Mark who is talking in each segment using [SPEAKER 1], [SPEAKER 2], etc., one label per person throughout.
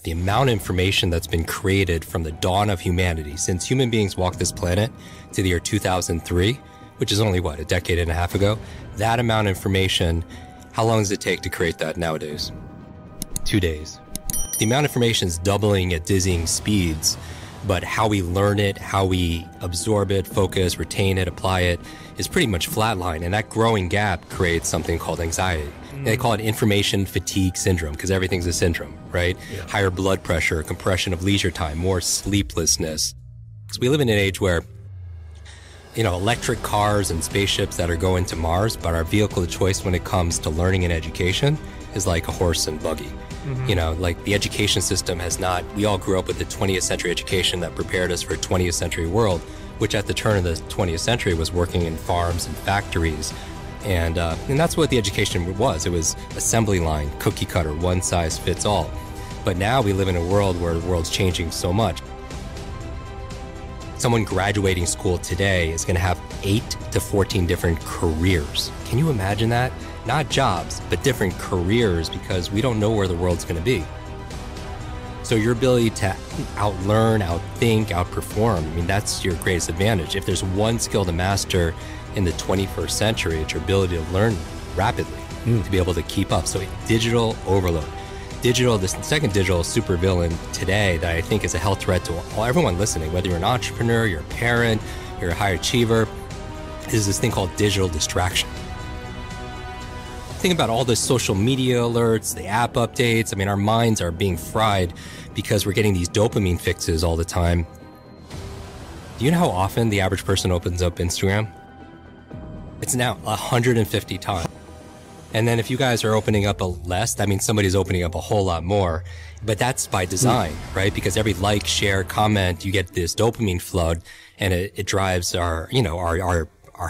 [SPEAKER 1] the amount of information that's been created from the dawn of humanity, since human beings walked this planet to the year 2003, which is only, what, a decade and a half ago? That amount of information, how long does it take to create that nowadays? 2 days. The amount of information is doubling at dizzying speeds, but how we learn it, how we absorb it, focus, retain it, apply it, is pretty much flatline. And that growing gap creates something called anxiety. And they call it information fatigue syndrome, because everything's a syndrome, right? Yeah. Higher blood pressure, compression of leisure time, more sleeplessness. Because we live in an age where, you know, electric cars and spaceships that are going to Mars, but our vehicle of choice when it comes to learning and education is like a horse and buggy. You know, like the education system has not, we all grew up with the 20th century education that prepared us for a 20th century world, which at the turn of the 20th century was working in farms and factories. And that's what the education was. It was assembly line, cookie cutter, one size fits all. But now we live in a world where the world's changing so much. Someone graduating school today is going to have 8 to 14 different careers. Can you imagine that? Not jobs, but different careers, because we don't know where the world's going to be. So your ability to outlearn, outthink, outperform, I mean, that's your greatest advantage. If there's one skill to master in the 21st century, it's your ability to learn rapidly, to be able to keep up. So digital overload. The second digital supervillain today that I think is a health threat to everyone listening, whether you're an entrepreneur, you're a parent, you're a high achiever, is this thing called digital distraction. Think about all the social media alerts, the app updates. I mean, our minds are being fried because we're getting these dopamine fixes all the time. Do you know how often the average person opens up Instagram? It's now 150 times. And then if you guys are opening up less, that means somebody's opening up a whole lot more. But that's by design, right? Because every like, share, comment, you get this dopamine flood, and it drives our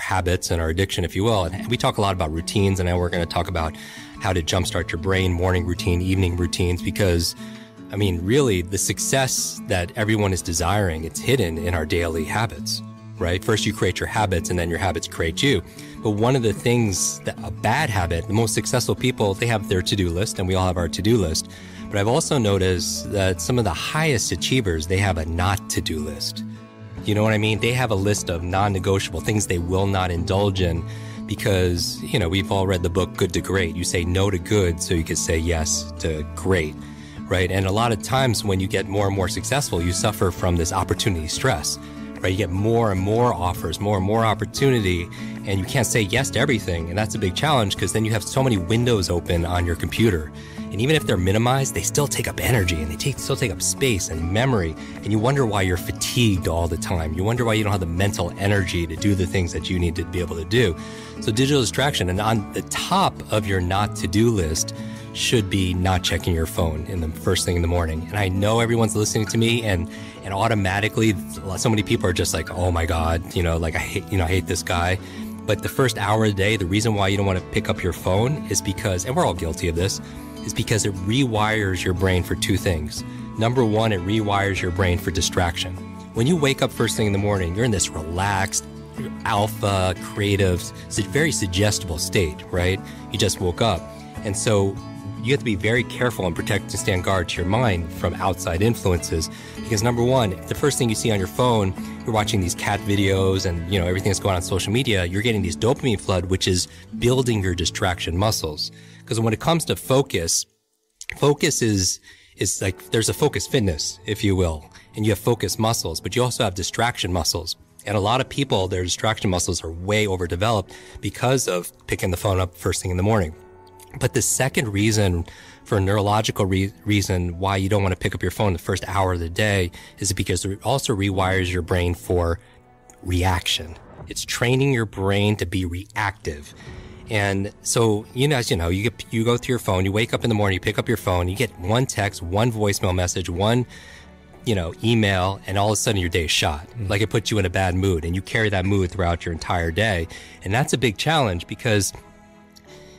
[SPEAKER 1] habits and our addiction, if you will. And we talk a lot about routines, and now we're going to talk about how to jumpstart your brain, morning routine, evening routines, because, I mean, really, the success that everyone is desiring, it's hidden in our daily habits, right? First, you create your habits, and then your habits create you. But one of the things that a bad habit, the most successful people, they have their to-do list, and we all have our to-do list. But I've also noticed that some of the highest achievers, they have a not to-do list. You know what I mean? They have a list of non-negotiable things they will not indulge in because, you know, we've all read the book Good to Great. You say no to good so you can say yes to great, right? And a lot of times when you get more and more successful, you suffer from this opportunity stress, right? You get more and more offers, more and more opportunity, and you can't say yes to everything. And that's a big challenge because then you have so many windows open on your computer. And even if they're minimized, they still take up energy and they still take up space and memory. And you wonder why you're fatigued all the time. You wonder why you don't have the mental energy to do the things that you need to be able to do. So digital distraction, and on the top of your not to-do list should be not checking your phone in the first thing in the morning. And I know everyone's listening to me and automatically so many people are just like, oh my God, you know, like I hate this guy. But the first hour of the day, the reason why you don't want to pick up your phone is because, and we're all guilty of this, is because it rewires your brain for two things. Number one, it rewires your brain for distraction. When you wake up first thing in the morning, you're in this relaxed, alpha, creative, very suggestible state, right? You just woke up. And so you have to be very careful and protect and stand guard to your mind from outside influences. Because number one, if the first thing you see on your phone, you're watching these cat videos and, you know, everything that's going on social media, you're getting these dopamine flood, which is building your distraction muscles. Because when it comes to focus is like, there's a focus fitness, if you will, and you have focus muscles, but you also have distraction muscles. And a lot of people, their distraction muscles are way overdeveloped because of picking the phone up first thing in the morning. But the second reason, for a neurological reason why you don't want to pick up your phone the first hour of the day is because it also rewires your brain for reaction. It's training your brain to be reactive. And so, you know, as you know, you go through your phone, you wake up in the morning, you pick up your phone, you get one text, one voicemail message, one, you know, email, and all of a sudden your day is shot. Like it puts you in a bad mood, and you carry that mood throughout your entire day. And that's a big challenge because,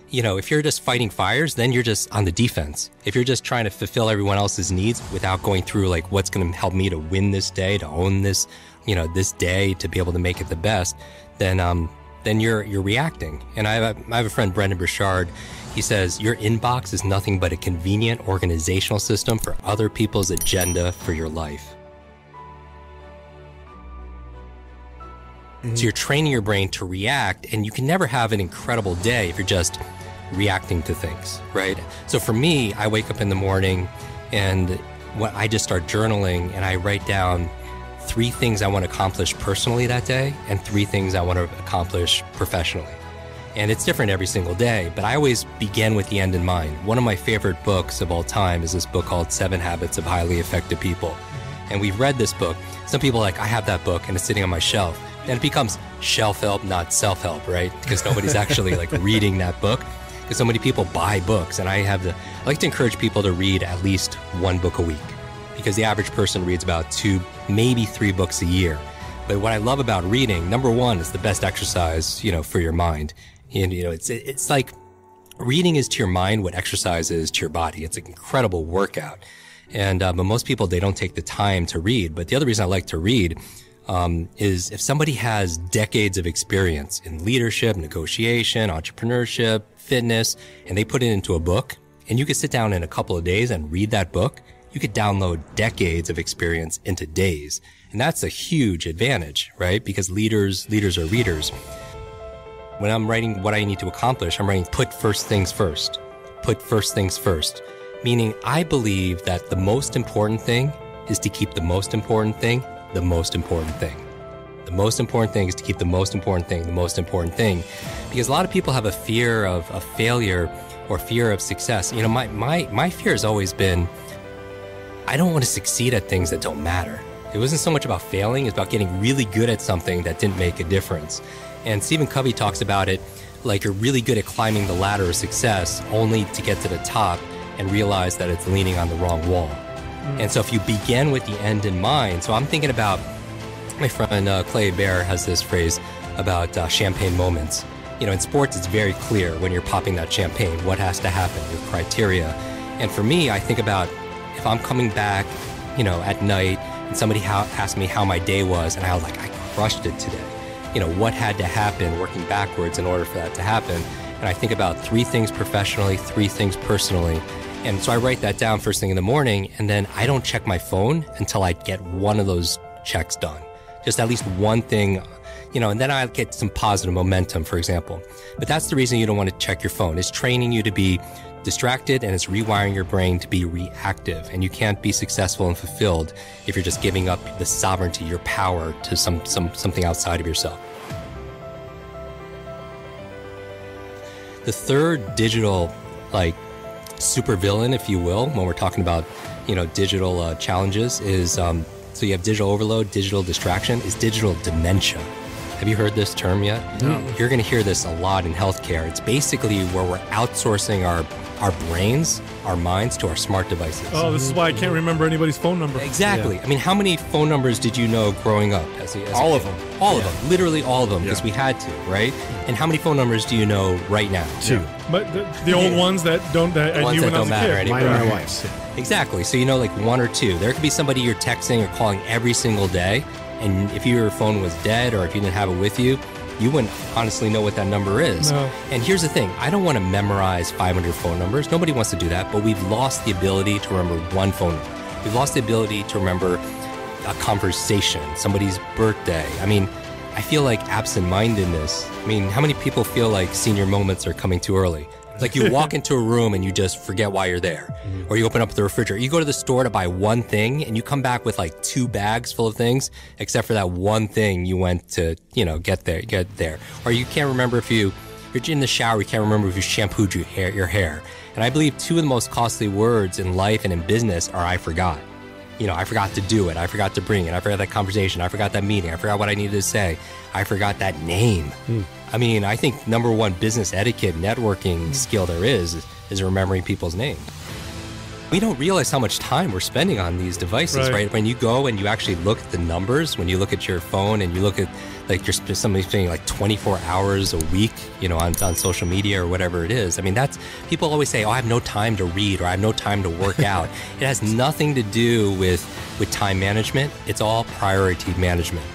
[SPEAKER 1] you know, if you're just fighting fires, then you're just on the defense. If you're just trying to fulfill everyone else's needs without going through like what's going to help me to win this day, to own this, you know, this day, to be able to make it the best, then then you're reacting. And I have a friend, Brendan Burchard. He says, your inbox is nothing but a convenient organizational system for other people's agenda for your life. So you're training your brain to react, and you can never have an incredible day if you're just reacting to things, right? So for me, I wake up in the morning and when I just start journaling and I write down 3 things I want to accomplish personally that day and 3 things I want to accomplish professionally. And it's different every single day, but I always begin with the end in mind. One of my favorite books of all time is this book called 7 Habits of Highly Effective People. And we've read this book. Some people are like, I have that book and it's sitting on my shelf. And it becomes shelf-help, not self-help, right? Because nobody's actually like reading that book. Because so many people buy books, and I like to encourage people to read at least 1 book a week, because the average person reads about 2, maybe 3 books a year. But what I love about reading, number 1, is the best exercise, for your mind. And, it's like reading is to your mind what exercise is to your body. It's an incredible workout. And but most people, they don't take the time to read. But the other reason I like to read is if somebody has decades of experience in leadership, negotiation, entrepreneurship, fitness, and they put it into a book, and you could sit down in a couple of days and read that book, you could download decades of experience into days. And that's a huge advantage, right? Because leaders are readers. When I'm writing what I need to accomplish, I'm writing put first things first. Put first things first. Meaning I believe that the most important thing is to keep the most important thing the most important thing. The most important thing is to keep the most important thing the most important thing. Because a lot of people have a fear of failure or fear of success. My fear has always been, I don't want to succeed at things that don't matter. It wasn't so much about failing, it's about getting really good at something that didn't make a difference. And Stephen Covey talks about it like you're really good at climbing the ladder of success only to get to the top and realize that it's leaning on the wrong wall. And so if you begin with the end in mind, so I'm thinking about, my friend Clay Bear has this phrase about champagne moments. In sports, it's very clear when you're popping that champagne, what has to happen, your criteria. And for me, I think about if I'm coming back, at night and somebody asked me how my day was and I was like, I crushed it today. What had to happen working backwards in order for that to happen. And I think about 3 things professionally, 3 things personally. And so I write that down first thing in the morning, and then I don't check my phone until I get one of those checks done. Just at least one thing, and then I get some positive momentum, for example. But that's the reason you don't want to check your phone. It's training you to be distracted, and it's rewiring your brain to be reactive. And you can't be successful and fulfilled if you're just giving up the sovereignty, your power to something outside of yourself. The third digital, supervillain, if you will, when we're talking about, digital challenges is, so you have digital overload, digital distraction, is digital dementia. Have you heard this term yet?
[SPEAKER 2] No.
[SPEAKER 1] You're going to hear this a lot in healthcare. It's basically where we're outsourcing our brains, our minds to our smart devices.
[SPEAKER 2] Oh, this is why I can't remember anybody's phone number.
[SPEAKER 1] Exactly. Yeah. I mean, how many phone numbers did you know growing up?
[SPEAKER 2] All of them.
[SPEAKER 1] All of them. Literally all of them, because we had to, right? And how many phone numbers do you know right now?
[SPEAKER 2] 2. Yeah. But the old ones that don't, that I knew when I was a kid.
[SPEAKER 3] Mine and my wife's.
[SPEAKER 1] Exactly. So 1 or 2. There could be somebody you're texting or calling every single day, and if your phone was dead or if you didn't have it with you, you wouldn't honestly know what that number is.
[SPEAKER 2] No.
[SPEAKER 1] And here's the thing. I don't want to memorize 500 phone numbers. Nobody wants to do that, but we've lost the ability to remember one phone number. We've lost the ability to remember a conversation, somebody's birthday. I mean, I feel like absent-mindedness. I mean, how many people feel like senior moments are coming too early? Like you walk into a room and you just forget why you're there. Or you open up the refrigerator. You go to the store to buy one thing and you come back with 2 bags full of things, except for that one thing you went to, get there. Or you can't remember if you're in the shower, you can't remember if you shampooed your hair. And I believe 2 of the most costly words in life and in business are I forgot. I forgot to do it. I forgot to bring it. I forgot that conversation. I forgot that meeting. I forgot what I needed to say. I forgot that name. I mean, I think number 1 business etiquette, networking skill there is remembering people's names. We don't realize how much time we're spending on these devices, right? When you go and you actually look at the numbers, when you look at your phone and you look at somebody's spending 24 hours a week, on social media or whatever it is. I mean, people always say, oh, I have no time to read or I have no time to work out. It has nothing to do with time management. It's all priority management.